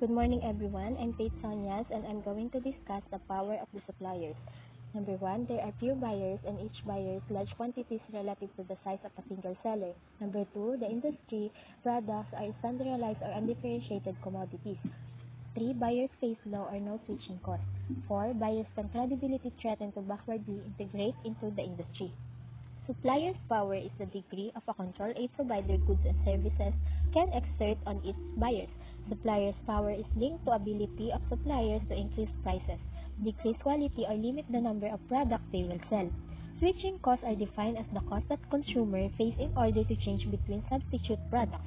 Good morning, everyone. I'm Faith Sonyas, and I'm going to discuss the power of the suppliers. Number one, there are few buyers, and each buyer's large quantities relative to the size of a single seller. Number two, the industry products are standardized or undifferentiated commodities. Three, buyers face low or no switching costs. Four, buyers can credibility threaten to backwardly integrate into the industry. Supplier's power is the degree of a control a provider goods and services can exert on its buyers. Supplier's power is linked to ability of suppliers to increase prices, decrease quality, or limit the number of products they will sell. Switching costs are defined as the cost that consumers face in order to change between substitute products.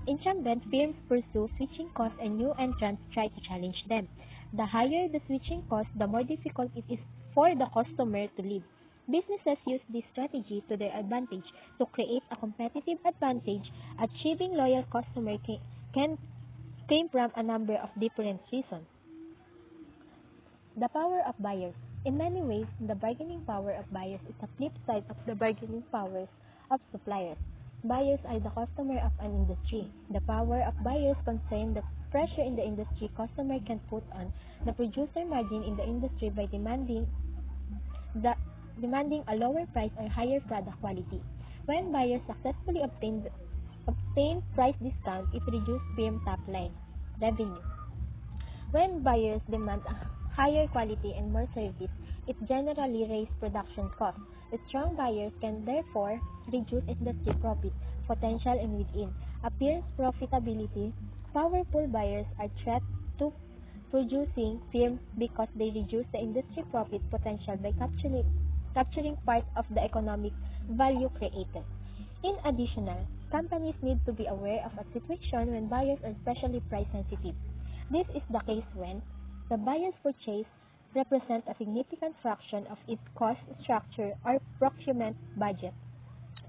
Incumbent firms pursue switching costs and new entrants try to challenge them. The higher the switching cost, the more difficult it is for the customer to leave. Businesses use this strategy to their advantage to create a competitive advantage. Achieving loyal customers can came from a number of different reasons. The power of buyers. In many ways, the bargaining power of buyers is the flip side of the bargaining powers of suppliers. Buyers are the customer of an industry. The power of buyers concerns the pressure in the industry customer can put on the producer margin in the industry by demanding a lower price or higher product quality. When buyers successfully obtain price discount, it reduces firm top line revenue. When buyers demand a higher quality and more service, it generally raises production costs. Strong buyers can therefore reduce industry profit potential and within appearance profitability. Powerful buyers are threat to producing firms because they reduce the industry profit potential by capturing part of the economic value created. In addition, companies need to be aware of a situation when buyers are especially price sensitive. This is the case when the buyer's purchase represents a significant fraction of its cost structure or procurement budget.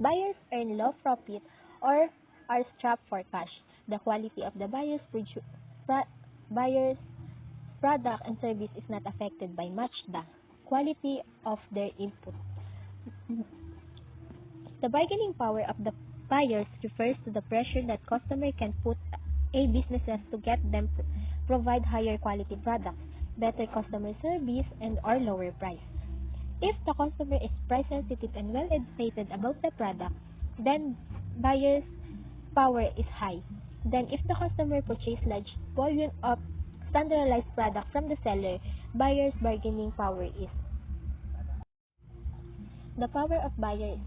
Buyers earn low profit or are strapped for cash. The quality of the buyer's product and service is not affected by much the quality of their input. The bargaining power of the buyers refers to the pressure that customers can put a businesses to get them provide higher quality products, better customer service, and or lower price. If the customer is price sensitive and well educated about the product, then buyer's power is high. Then if the customer purchase large volume of standardized product from the seller, buyer's bargaining power is. The power of buyers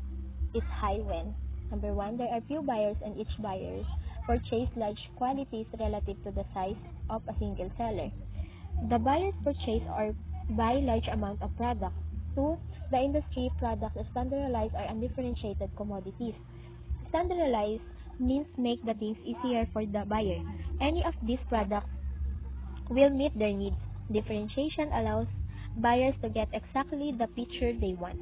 is high when number one, there are few buyers and each buyer purchase large quantities relative to the size of a single seller. The buyers purchase or buy large amount of products. Two, the industry products are standardized or undifferentiated commodities. Standardized means make the things easier for the buyer. Any of these products will meet their needs. Differentiation allows buyers to get exactly the feature they want.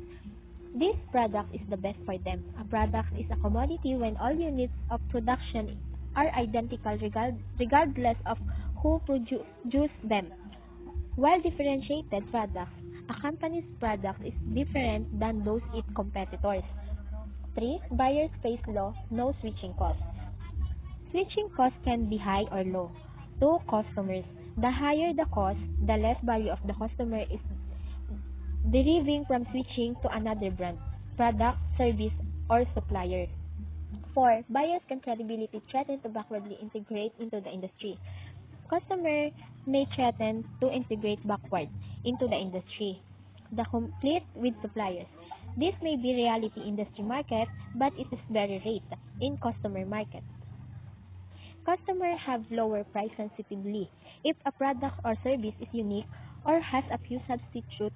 This product is the best for them. A product is a commodity when all units of production are identical regardless of who produced them. While differentiated products, a company's product is different than those its competitors. 3. Buyers face low, no switching costs. Switching costs can be high or low. To customers, the higher the cost, the less value of the customer is deriving from switching to another brand, product, service, or supplier. 4. Buyers can credibility threaten to backwardly integrate into the industry. Customer may threaten to integrate backward into the industry, the complete with suppliers. This may be reality industry market, but it is very rare in customer market. Customers have lower price sensitivity. If a product or service is unique or has a few substitutes,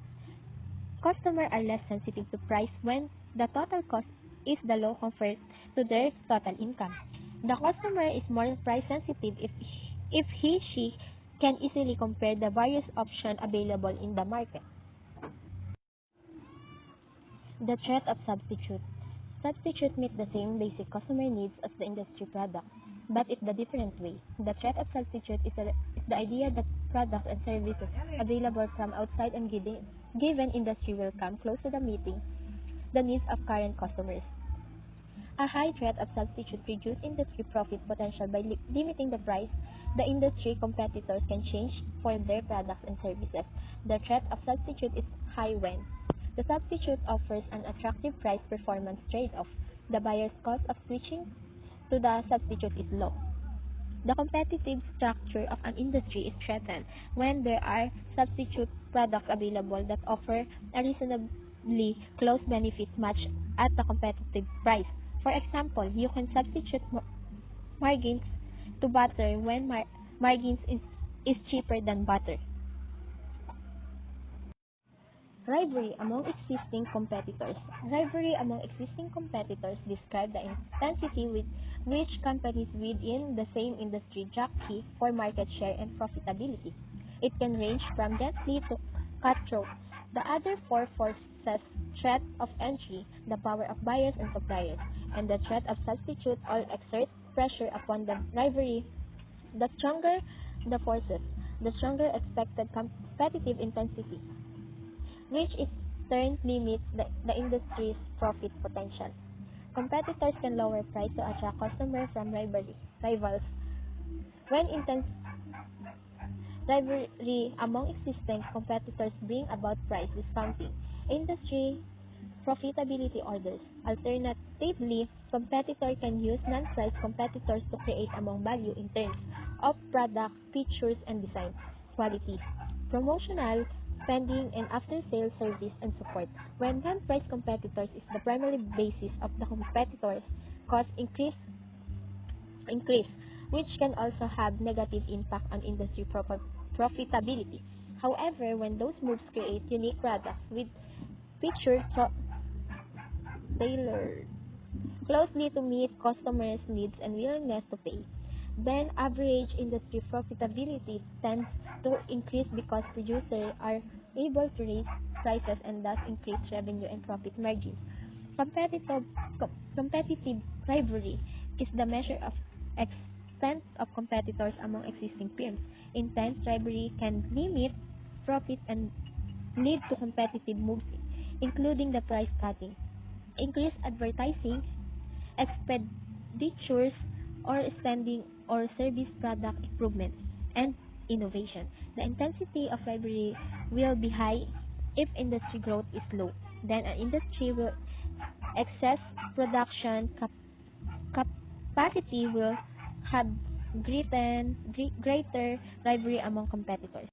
customers are less sensitive to price when the total cost is the low compared to their total income. The customer is more price sensitive if she can easily compare the various options available in the market. The threat of substitute. Substitute meet the same basic customer needs as the industry product, but in a different way. The threat of substitute is the idea that products and services available from outside and given industry will come close to meeting the needs of current customers. A high threat of substitute reduces industry profit potential by limiting the price the industry competitors can change for their products and services. The threat of substitute is high when the substitute offers an attractive price-performance trade-off. The buyer's cost of switching to the substitute is low. The competitive structure of an industry is threatened when there are substitute products available that offer a reasonably close benefit match at a competitive price. For example, you can substitute margarines to butter when margarines is cheaper than butter. Rivalry among existing competitors. Rivalry among existing competitors describe the intensity with which companies within the same industry jockey for market share and profitability. It can range from gently to cutthroat. The other four forces, threat of entry, the power of buyers and suppliers, and the threat of substitute all exert pressure upon the rivalry. The stronger the forces, the stronger expected competitive intensity, which in turn limits the industry's profit potential. Competitors can lower price to attract customers from rivals. When intense rivalry among existing competitors bring about price discounting, industry profitability orders. Alternatively, competitor can use non-price competitors to create among value in terms of product, features, and design, quality, promotional, spending, and after-sales service and support. When non-price competitors is the primary basis of the competitors, cost increase, which can also have negative impact on industry profitability. However, when those moves create unique products with features tailored closely to meet customers' needs and willingness to pay, then average industry profitability tends to increase because producers are able to raise prices and thus increase revenue and profit margins. Competitive rivalry is the measure of extent of competitors among existing firms. Intense rivalry can limit profit and lead to competitive moves, including the price cutting, increased advertising, expenditures, or spending or service product improvement, and innovation. The intensity of rivalry will be high if industry growth is low. Then an industry will excess production capacity will have greater rivalry among competitors.